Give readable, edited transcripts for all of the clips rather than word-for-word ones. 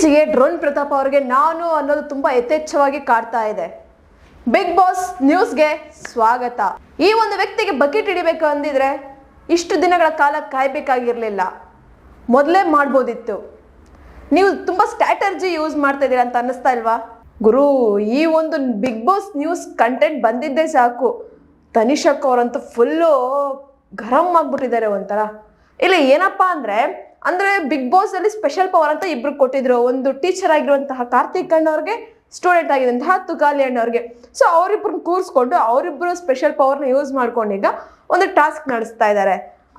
ಇತ್ತೀಚೆಗೆ ಡ್ರೋನ್ ಪ್ರತಾಪ್ ಅವರಿಗೆ ನಾನು ಅನ್ನೋದು ತುಂಬಾ ಯಥೇಚ್ಛವಾಗಿ ಕಾಡ್ತಾ ಇದೆ. ಬಿಗ್ ಬಾಸ್ ನ್ಯೂಸ್ಗೆ ಸ್ವಾಗತ. ಈ ಒಂದು ವ್ಯಕ್ತಿಗೆ ಬಕೆಟ್ ಹಿಡಿಬೇಕು ಅಂದಿದ್ರೆ ಇಷ್ಟು ದಿನಗಳ ಕಾಲ ಕಾಯಬೇಕಾಗಿರ್ಲಿಲ್ಲ, ಮೊದಲೇ ಮಾಡ್ಬೋದಿತ್ತು. ನೀವು ತುಂಬಾ ಸ್ಟ್ರಾಟಜಿ ಯೂಸ್ ಮಾಡ್ತಾ ಇದ್ದೀರಾ ಅಂತ ಅನ್ನಿಸ್ತಾ ಇಲ್ವಾ ಗುರು? ಈ ಒಂದು ಬಿಗ್ ಬಾಸ್ ನ್ಯೂಸ್ ಕಂಟೆಂಟ್ ಬಂದಿದ್ದೇ ಸಾಕು, ತನಿಷಕ್ ಅವರಂತೂ ಫುಲ್ಲು ಗರಂ ಆಗ್ಬಿಟ್ಟಿದ್ದಾರೆ ಒಂಥರ. ಇಲ್ಲ ಏನಪ್ಪಾ ಅಂದ್ರೆ ಬಿಗ್ ಬಾಸ್ ಅಲ್ಲಿ ಸ್ಪೆಷಲ್ ಪವರ್ ಅಂತ ಇಬ್ರು ಕೊಟ್ಟಿದ್ರು. ಒಂದು ಟೀಚರ್ ಆಗಿರುವಂತಹ ಕಾರ್ತಿಕ್ ಅಣ್ಣವ್ರಿಗೆ, ಸ್ಟೂಡೆಂಟ್ ಆಗಿರುವಂತಹ ತುಕಾಲಿ ಅಣ್ಣವ್ರಿಗೆ. ಸೊ ಅವರಿಬ್ರು ಕೂರಿಸ್ಕೊಂಡು ಅವರಿಬ್ರು ಸ್ಪೆಷಲ್ ಪವರ್ನ ಯೂಸ್ ಮಾಡ್ಕೊಂಡು ಈಗ ಒಂದು ಟಾಸ್ಕ್ ನಡೆಸ್ತಾ ಇದ್ದಾರೆ.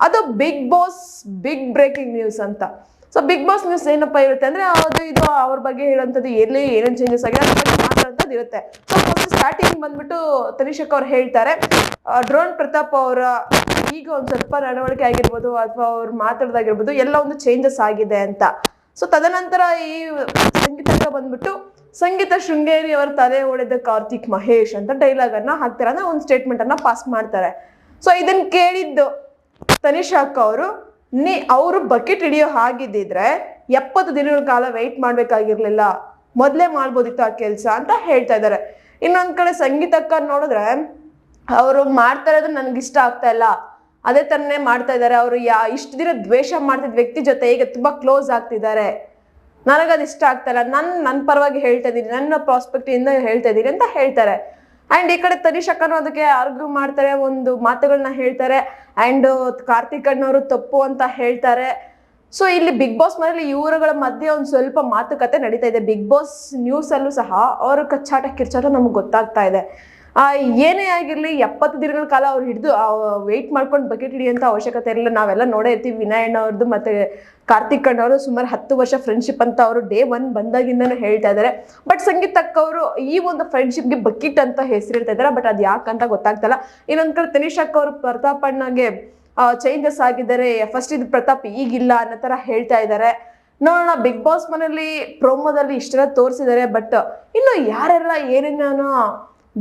ಅದು Bigg Boss big breaking news ಅಂತ. ಸೊ ಬಿಗ್ ಬಾಸ್ ನ್ಯೂಸ್ ಏನಪ್ಪಾ ಇರುತ್ತೆ ಅಂದ್ರೆ ಅದು ಇದು ಅವ್ರ ಬಗ್ಗೆ ಹೇಳುವಂಥದ್ದು, ಎಲ್ಲಿ ಏನೇನು ಚೇಂಜಸ್ ಆಗಿದೆ ಅದ್ರ ಬಗ್ಗೆ ಮಾತಾಡೋಂಥದ್ದು ಇರುತ್ತೆ. ಸೊ ಫಸ್ಟ್ ಸ್ಟಾರ್ಟಿಂಗ್ ಬಂದ್ಬಿಟ್ಟು ತನಿಷಕ್ ಅವ್ರು ಹೇಳ್ತಾರೆ, ಡ್ರೋನ್ ಪ್ರತಾಪ್ ಅವರ ಈಗ ಒಂದು ಸ್ವಲ್ಪ ನಡವಳಿಕೆ ಆಗಿರ್ಬೋದು ಅಥವಾ ಅವ್ರು ಮಾತಾಡೋದಾಗಿರ್ಬೋದು ಎಲ್ಲ ಒಂದು ಚೇಂಜಸ್ ಆಗಿದೆ ಅಂತ. ಸೊ ತದನಂತರ ಈ ಸಂಗೀತಕ್ಕೆ ಬಂದ್ಬಿಟ್ಟು ಸಂಗೀತ ಶೃಂಗೇರಿ ಅವರ ತಲೆ ಹೊಡೆದ ಕಾರ್ತಿಕ್ ಮಹೇಶ್ ಅಂತ ಡೈಲಾಗ್ ಅನ್ನ ಹಾಕ್ತಾರೆ, ಅಂದ್ರೆ ಒಂದು ಸ್ಟೇಟ್ಮೆಂಟ್ ಅನ್ನ ಪಾಸ್ ಮಾಡ್ತಾರೆ. ಸೊ ಇದನ್ನ ಕೇಳಿದ್ದು ತನಿಷಕ್ ಅವರು ಬಕೆಟ್ ಹಿಡಿಯೋ ಹಾಗಿದ್ದಿದ್ರೆ 70 ದಿನಗಳ ಕಾಲ ವೆಯ್ಟ್ ಮಾಡ್ಬೇಕಾಗಿರ್ಲಿಲ್ಲ, ಮೊದಲೇ ಮಾಡ್ಬೋದಿತ್ತು ಆ ಕೆಲಸ ಅಂತ ಹೇಳ್ತಾ ಇದ್ದಾರೆ. ಇನ್ನೊಂದ್ ಕಡೆ ಸಂಗೀತಕ್ಕ ನೋಡಿದ್ರೆ ಅವರು ಮಾಡ್ತಾ ಇರೋದು ನನ್ಗೆ ಇಷ್ಟ ಆಗ್ತಾ ಇಲ್ಲ, ಅದೇ ತರನೇ ಮಾಡ್ತಾ ಇದ್ದಾರೆ. ಅವರು ಇಷ್ಟು ದಿನ ದ್ವೇಷ ಮಾಡ್ತಿದ್ದ ವ್ಯಕ್ತಿ ಜೊತೆ ಈಗ ತುಂಬಾ ಕ್ಲೋಸ್ ಆಗ್ತಿದ್ದಾರೆ, ನನಗದು ಇಷ್ಟ ಆಗ್ತಾ ಇಲ್ಲ, ನನ್ನ ಪರವಾಗಿ ಹೇಳ್ತಾ ಇದ್ದೀನಿ, ನನ್ನ ಪ್ರಾಸ್ಪೆಕ್ಟ್ ಇಂದ ಹೇಳ್ತಾ ಇದ್ದೀನಿ ಅಂತ ಹೇಳ್ತಾರೆ. ಅಂಡ್ ಈ ಕಡೆ ತನಿಷಕ್ ಅದಕ್ಕೆ ಆರ್ಗ್ಯೂ ಮಾಡ್ತಾರೆ, ಒಂದು ಮಾತುಗಳನ್ನ ಹೇಳ್ತಾರೆ. ಅಂಡ್ ಕಾರ್ತಿಕ್ ಅಣ್ಣವರು ತಪ್ಪು ಅಂತ ಹೇಳ್ತಾರೆ. ಸೊ ಇಲ್ಲಿ ಬಿಗ್ ಬಾಸ್ ಮನೇಲಿ ಇವರುಗಳ ಮಧ್ಯೆ ಒಂದು ಸ್ವಲ್ಪ ಮಾತುಕತೆ ನಡೀತಾ ಇದೆ. ಬಿಗ್ ಬಾಸ್ ನ್ಯೂಸ್ ಅಲ್ಲೂ ಸಹ ಅವ್ರ ಕಚ್ಚಾಟ ಕಿರ್ಚಾಟ ನಮ್ಗೆ ಗೊತ್ತಾಗ್ತಾ ಇದೆ. ಏನೇ ಆಗಿರ್ಲಿ 70 ದಿನಗಳ ಕಾಲ ಅವ್ರು ಹಿಡಿದು ವೆಯ್ಟ್ ಮಾಡ್ಕೊಂಡು ಬಕೆಟ್ ಹಿಡಿಯೋಂಥ ಅವಶ್ಯಕತೆ ಇರಲಿಲ್ಲ. ನಾವೆಲ್ಲ ನೋಡೇ ಇರ್ತೀವಿ, ವಿನಯ್ ಅಣ್ಣವ್ರದ್ದು ಮತ್ತೆ ಕಾರ್ತಿಕ್ ಅಣ್ಣವರು ಸುಮಾರು 10 ವರ್ಷ ಫ್ರೆಂಡ್ಶಿಪ್ ಅಂತ ಅವರು ಡೇ 1 ಬಂದಾಗಿಂದನೂ ಹೇಳ್ತಾ ಇದ್ದಾರೆ. ಬಟ್ ಸಂಗೀತಕ್ಕ ಅವರು ಈ ಒಂದು ಫ್ರೆಂಡ್ಶಿಪ್ಗೆ ಬಕೆಟ್ ಅಂತ ಹೆಸರಿಡ್ತಾ ಇದ್ದಾರೆ, ಬಟ್ ಅದು ಯಾಕಂತ ಗೊತ್ತಾಗ್ತಲ್ಲ. ಇನ್ನೊಂದ್ ಕಡೆ ತನಿಷಕ್ ಅವರು ಪ್ರತಾಪ್ ಅಣ್ಣಗೆ ಚೇಂಜಸ್ ಆಗಿದ್ದಾರೆ, ಫಸ್ಟ್ ಇದು ಪ್ರತಾಪ್ ಈಗಿಲ್ಲ ಅನ್ನೋ ತರ ಹೇಳ್ತಾ ಇದ್ದಾರೆ. ನೋಡೋಣ, ಬಿಗ್ ಬಾಸ್ ಮನೇಲಿ ಪ್ರೋಮೋದಲ್ಲಿ ಇಷ್ಟೆಲ್ಲ ತೋರಿಸಿದ್ದಾರೆ, ಬಟ್ ಇನ್ನು ಯಾರೆಲ್ಲ ಏನೇನೋ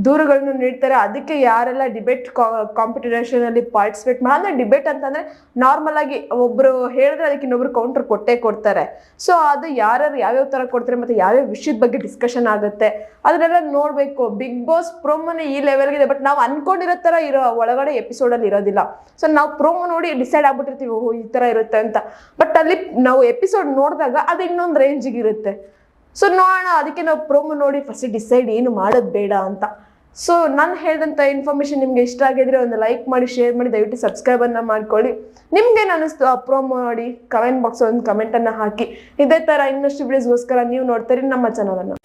ದೂರುಗಳನ್ನು ನೀಡ್ತಾರೆ, ಅದಕ್ಕೆ ಯಾರೆಲ್ಲ ಡಿಬೇಟ್ ಕಾಂಪಿಟೇಷನ್ ಅಲ್ಲಿ ಪಾರ್ಟಿಸಿಪೇಟ್ ಅಂದ್ರೆ ಡಿಬೇಟ್ ಅಂತಂದ್ರೆ ನಾರ್ಮಲ್ ಆಗಿ ಒಬ್ರು ಹೇಳಿದ್ರೆ ಅದಕ್ಕೆ ಇನ್ನೊಬ್ರು ಕೌಂಟರ್ ಕೊಟ್ಟೇ ಕೊಡ್ತಾರೆ. ಸೊ ಅದು ಯಾರ್ಯಾರು ಯಾವ್ಯಾವ ತರ ಕೊಡ್ತಾರೆ ಮತ್ತೆ ಯಾವ್ಯಾವ ವಿಷಯದ ಬಗ್ಗೆ ಡಿಸ್ಕಷನ್ ಆಗುತ್ತೆ ಅದನ್ನೆಲ್ಲ ನೋಡ್ಬೇಕು. ಬಿಗ್ ಬಾಸ್ ಪ್ರೋಮೋನೇ ಈ ಲೆವೆಲ್ಗೆ ಇದೆ, ಬಟ್ ನಾವು ಅನ್ಕೊಂಡಿರೋ ತರ ಇರೋ ಒಳಗಡೆ ಎಪಿಸೋಡ್ ಅಲ್ಲಿ ಇರೋದಿಲ್ಲ. ಸೊ ನಾವು ಪ್ರೋಮೋ ನೋಡಿ ಡಿಸೈಡ್ ಆಗ್ಬಿಟ್ಟಿರ್ತೀವಿ ಈ ತರ ಇರುತ್ತೆ ಅಂತ, ಬಟ್ ಅಲ್ಲಿ ನಾವು ಎಪಿಸೋಡ್ ನೋಡಿದಾಗ ಅದು ಇನ್ನೊಂದು ರೇಂಜಿಗೆ ಇರುತ್ತೆ. ಸೊ ನೋಡೋಣ, ಅದಕ್ಕೆ ನಾವು ಪ್ರೋಮೋ ನೋಡಿ ಫಸ್ಟ್ ಡಿಸೈಡ್ ಏನು ಮಾಡೋದು ಬೇಡ ಅಂತ. ಸೊ ನಾನು ಹೇಳಿದಂಥ ಇನ್ಫಾರ್ಮೇಶನ್ ನಿಮ್ಗೆ ಇಷ್ಟ ಆಗಿದ್ರೆ ಒಂದು ಲೈಕ್ ಮಾಡಿ, ಶೇರ್ ಮಾಡಿ, ದಯವಿಟ್ಟು ಸಬ್ಸ್ಕ್ರೈಬ್ ಅನ್ನ ಮಾಡ್ಕೊಳ್ಳಿ. ನಿಮ್ಗೇನು ಅನಿಸ್ತು ಆ ಪ್ರೋಮೋ ನೋಡಿ ಕಮೆಂಟ್ ಬಾಕ್ಸ್ ಒಂದು ಕಮೆಂಟ್ ಅನ್ನ ಹಾಕಿ. ಇದೇ ತರ ಇನ್ನಷ್ಟು ವಿಡಿಯೋಸ್ಗೋಸ್ಕರ ನೀವು ನೋಡ್ತೀರಿ ನಮ್ಮ ಚಾನಲ್ ಅನ್ನ.